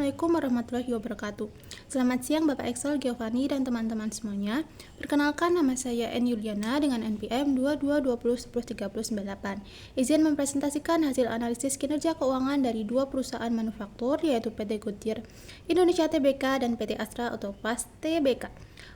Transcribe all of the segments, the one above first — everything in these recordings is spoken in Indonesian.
Assalamualaikum warahmatullahi wabarakatuh. Selamat siang Bapak Excel, Giovanni, dan teman-teman semuanya. Perkenalkan, nama saya N. Yuliana dengan NPM 2220103098. Izin mempresentasikan hasil analisis kinerja keuangan dari dua perusahaan manufaktur, yaitu PT Goodyear Indonesia Tbk dan PT Astra Autopas Tbk.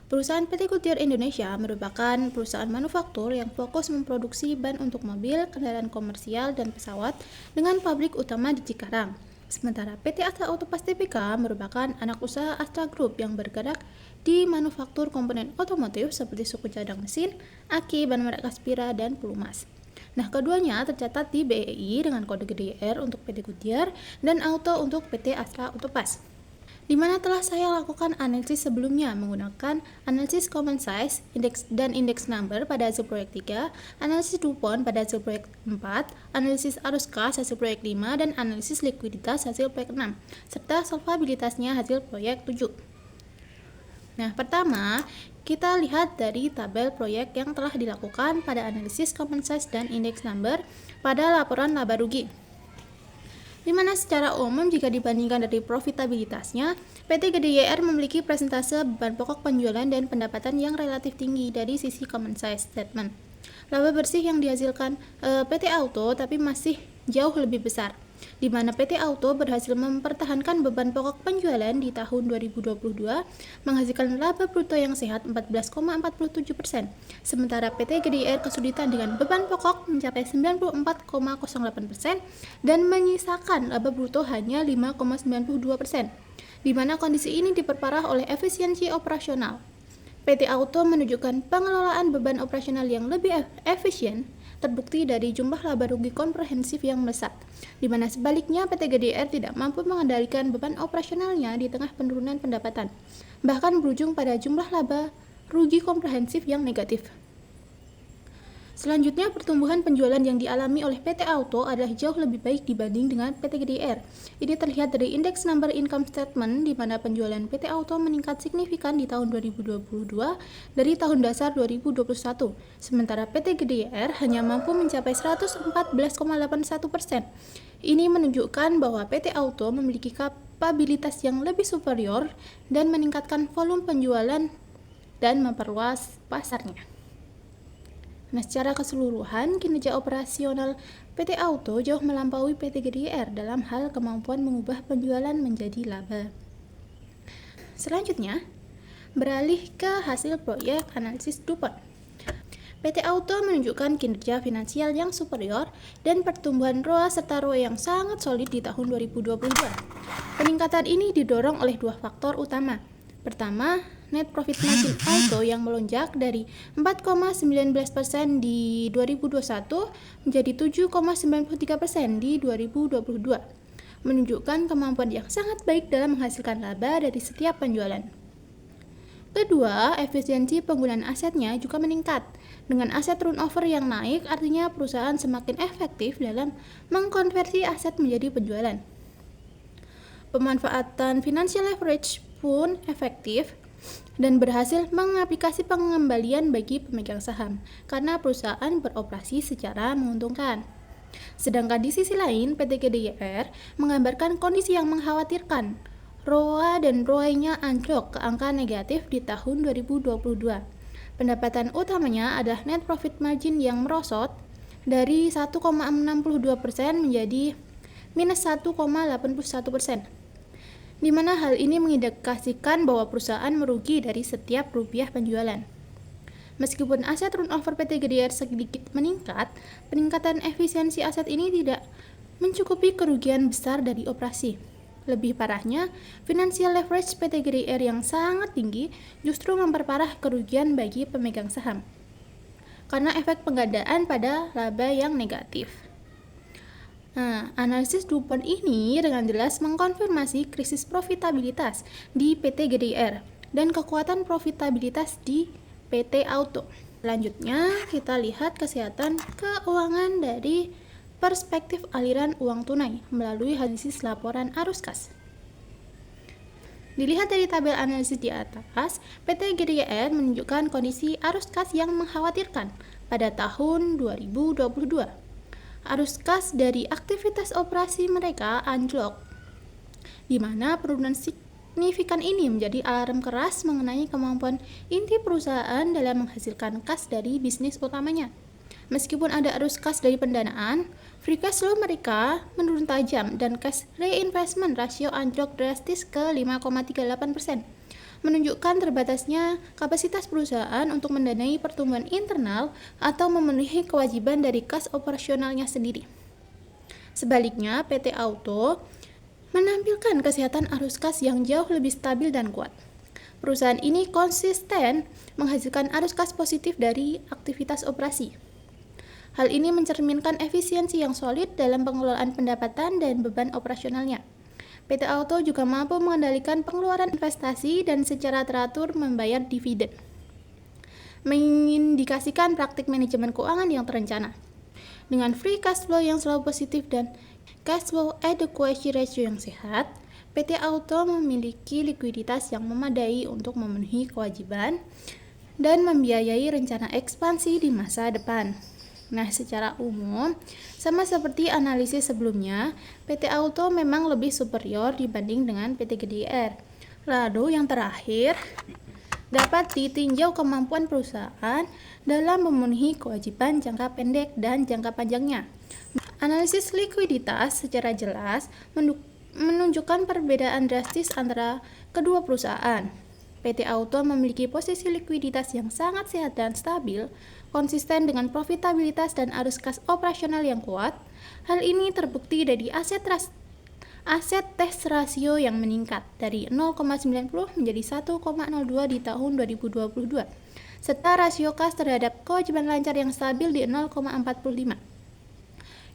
Perusahaan PT Goodyear Indonesia merupakan perusahaan manufaktur yang fokus memproduksi ban untuk mobil, kendaraan komersial, dan pesawat dengan pabrik utama di Cikarang. Sementara PT Astra Autopas Tbk merupakan anak usaha Astra Group yang bergerak di manufaktur komponen otomotif seperti suku cadang mesin, aki, ban merek Aspira, dan pelumas. Nah, keduanya tercatat di BEI dengan kode GDR untuk PT Goodyear dan Auto untuk PT Astra Autopas, di mana telah saya lakukan analisis sebelumnya menggunakan analisis common size, indeks dan indeks number pada hasil proyek 3, analisis DuPont pada hasil proyek 4, analisis arus kas hasil proyek 5, dan analisis likuiditas hasil proyek 6, serta solvabilitasnya hasil proyek 7. Nah, pertama, kita lihat dari tabel proyek yang telah dilakukan pada analisis common size dan indeks number pada laporan laba rugi, di mana secara umum jika dibandingkan dari profitabilitasnya, PT GDYR memiliki persentase beban pokok penjualan dan pendapatan yang relatif tinggi dari sisi common size statement. Laba bersih yang dihasilkan PT Auto tapi masih jauh lebih besar, di mana PT Auto berhasil mempertahankan beban pokok penjualan di tahun 2022 menghasilkan laba bruto yang sehat 14,47%, sementara PT GDR kesulitan dengan beban pokok mencapai 94,08% dan menyisakan laba bruto hanya 5,92%, di mana kondisi ini diperparah oleh efisiensi operasional. PT Auto menunjukkan pengelolaan beban operasional yang lebih efisien, terbukti dari jumlah laba rugi komprehensif yang melesat, di mana sebaliknya PT GDR tidak mampu mengendalikan beban operasionalnya di tengah penurunan pendapatan, bahkan berujung pada jumlah laba rugi komprehensif yang negatif. Selanjutnya, pertumbuhan penjualan yang dialami oleh PT Auto adalah jauh lebih baik dibanding dengan PT GDR. Ini terlihat dari indeks number income statement, di mana penjualan PT Auto meningkat signifikan di tahun 2022 dari tahun dasar 2021, sementara PT GDR hanya mampu mencapai 114,81%. Ini menunjukkan bahwa PT Auto memiliki kapabilitas yang lebih superior dan meningkatkan volume penjualan dan memperluas pasarnya. Nah, secara keseluruhan, kinerja operasional PT Auto jauh melampaui PT GDR dalam hal kemampuan mengubah penjualan menjadi laba. Selanjutnya, beralih ke hasil proyek analisis DuPont. PT Auto menunjukkan kinerja finansial yang superior dan pertumbuhan ROA serta ROE yang sangat solid di tahun 2022. Peningkatan ini didorong oleh dua faktor utama. Pertama, net profit margin Auto yang melonjak dari 4,19% di 2021 menjadi 7,93% di 2022, menunjukkan kemampuan yang sangat baik dalam menghasilkan laba dari setiap penjualan. Kedua, efisiensi penggunaan asetnya juga meningkat. Dengan aset turnover yang naik, artinya perusahaan semakin efektif dalam mengkonversi aset menjadi penjualan. Pemanfaatan financial leverage pun efektif dan berhasil mengaplikasi pengembalian bagi pemegang saham karena perusahaan beroperasi secara menguntungkan. Sedangkan di sisi lain, PT GDYR menggambarkan kondisi yang mengkhawatirkan. ROA dan ROE-nya anjlok ke angka negatif di tahun 2022. Pendapatan utamanya adalah net profit margin yang merosot dari 1,62% menjadi minus 1,81%. Di mana hal ini mengindikasikan bahwa perusahaan merugi dari setiap rupiah penjualan. Meskipun aset turnover PT GDR sedikit meningkat, peningkatan efisiensi aset ini tidak mencukupi kerugian besar dari operasi. Lebih parahnya, financial leverage PT GDR yang sangat tinggi justru memperparah kerugian bagi pemegang saham, karena efek penggandaan pada laba yang negatif. Nah, analisis DuPont ini dengan jelas mengkonfirmasi krisis profitabilitas di PT GDR dan kekuatan profitabilitas di PT Auto. Selanjutnya, kita lihat kesehatan keuangan dari perspektif aliran uang tunai melalui analisis laporan arus kas. Dilihat dari tabel analisis di atas, PT GDR menunjukkan kondisi arus kas yang mengkhawatirkan pada tahun 2022. Arus kas dari aktivitas operasi mereka anjlok di mana penurunan signifikan ini menjadi alarm keras mengenai kemampuan inti perusahaan dalam menghasilkan kas dari bisnis utamanya. Meskipun ada arus kas dari pendanaan, free cash flow mereka menurun tajam dan cash reinvestment rasio anjlok drastis ke 5,38%, menunjukkan terbatasnya kapasitas perusahaan untuk mendanai pertumbuhan internal atau memenuhi kewajiban dari kas operasionalnya sendiri. Sebaliknya, PT Auto menampilkan kesehatan arus kas yang jauh lebih stabil dan kuat. Perusahaan ini konsisten menghasilkan arus kas positif dari aktivitas operasi. Hal ini mencerminkan efisiensi yang solid dalam pengelolaan pendapatan dan beban operasionalnya. PT Auto juga mampu mengendalikan pengeluaran investasi dan secara teratur membayar dividen, mengindikasikan praktik manajemen keuangan yang terencana. Dengan free cash flow yang selalu positif dan cash flow adequacy ratio yang sehat, PT Auto memiliki likuiditas yang memadai untuk memenuhi kewajiban dan membiayai rencana ekspansi di masa depan. Nah, secara umum, sama seperti analisis sebelumnya, PT Auto memang lebih superior dibanding dengan PT GDIR. Lalu yang terakhir, dapat ditinjau kemampuan perusahaan dalam memenuhi kewajiban jangka pendek dan jangka panjangnya. Analisis likuiditas secara jelas menunjukkan perbedaan drastis antara kedua perusahaan. PT Auto memiliki posisi likuiditas yang sangat sehat dan stabil, konsisten dengan profitabilitas dan arus kas operasional yang kuat. Hal ini terbukti dari aset tes rasio yang meningkat dari 0,90 menjadi 1,02 di tahun 2022, serta rasio kas terhadap kewajiban lancar yang stabil di 0,45,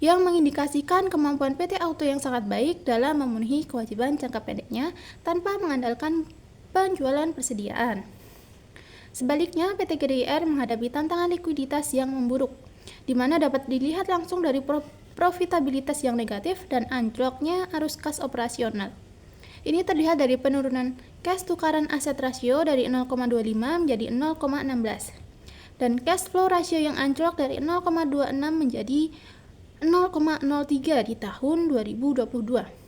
yang mengindikasikan kemampuan PT Auto yang sangat baik dalam memenuhi kewajiban jangka pendeknya tanpa mengandalkan penjualan persediaan. Sebaliknya, PT GDIR menghadapi tantangan likuiditas yang memburuk, di mana dapat dilihat langsung dari profitabilitas yang negatif dan anjloknya arus kas operasional. Ini terlihat dari penurunan cash tukaran aset rasio dari 0,25 menjadi 0,16, dan cash flow rasio yang anjlok dari 0,26 menjadi 0,03 di tahun 2022.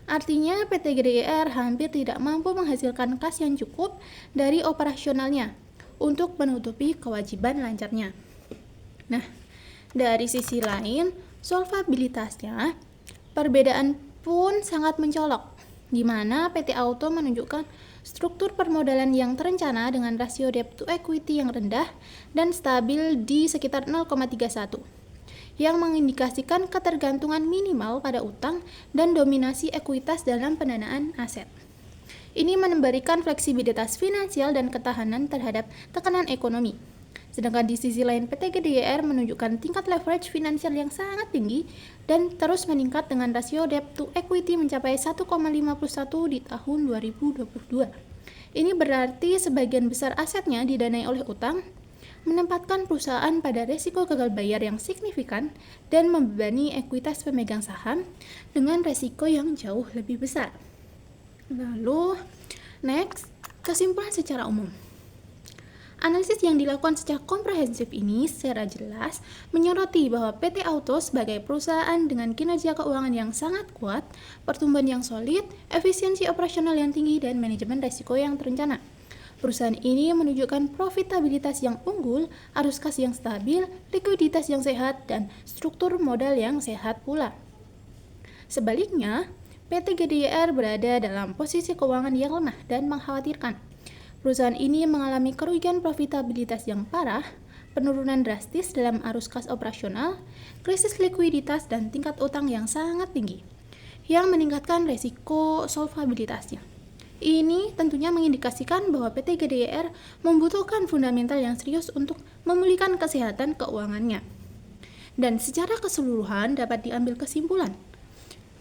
Artinya, PT GDIR hampir tidak mampu menghasilkan kas yang cukup dari operasionalnya untuk menutupi kewajiban lancarnya. Nah, dari sisi lain, solvabilitasnya, perbedaan pun sangat mencolok, di mana PT Auto menunjukkan struktur permodalan yang terencana dengan rasio debt to equity yang rendah dan stabil di sekitar 0,31. Yang mengindikasikan ketergantungan minimal pada utang dan dominasi ekuitas dalam pendanaan aset. Ini memberikan fleksibilitas finansial dan ketahanan terhadap tekanan ekonomi. Sedangkan di sisi lain, PT GDIR menunjukkan tingkat leverage finansial yang sangat tinggi dan terus meningkat dengan rasio debt to equity mencapai 1,51 di tahun 2022. Ini berarti sebagian besar asetnya didanai oleh utang, menempatkan perusahaan pada risiko gagal bayar yang signifikan dan membebani ekuitas pemegang saham dengan risiko yang jauh lebih besar. Lalu, next, kesimpulan secara umum. Analisis yang dilakukan secara komprehensif ini secara jelas menyoroti bahwa PT Auto sebagai perusahaan dengan kinerja keuangan yang sangat kuat, pertumbuhan yang solid, efisiensi operasional yang tinggi, dan manajemen risiko yang terencana. Perusahaan ini menunjukkan profitabilitas yang unggul, arus kas yang stabil, likuiditas yang sehat, dan struktur modal yang sehat pula. Sebaliknya, PT GDIR berada dalam posisi keuangan yang lemah dan mengkhawatirkan. Perusahaan ini mengalami kerugian profitabilitas yang parah, penurunan drastis dalam arus kas operasional, krisis likuiditas, dan tingkat utang yang sangat tinggi, yang meningkatkan risiko solvabilitasnya. Ini tentunya mengindikasikan bahwa PT GDIR membutuhkan fundamental yang serius untuk memulihkan kesehatan keuangannya. Dan secara keseluruhan dapat diambil kesimpulan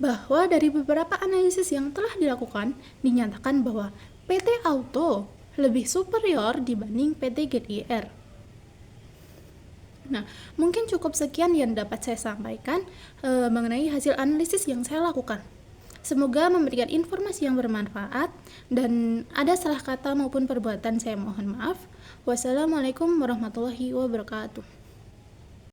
bahwa dari beberapa analisis yang telah dilakukan, dinyatakan bahwa PT Auto lebih superior dibanding PT GDIR. Nah, mungkin cukup sekian yang dapat saya sampaikan mengenai hasil analisis yang saya lakukan. Semoga memberikan informasi yang bermanfaat, dan ada salah kata maupun perbuatan saya mohon maaf. Wassalamualaikum warahmatullahi wabarakatuh.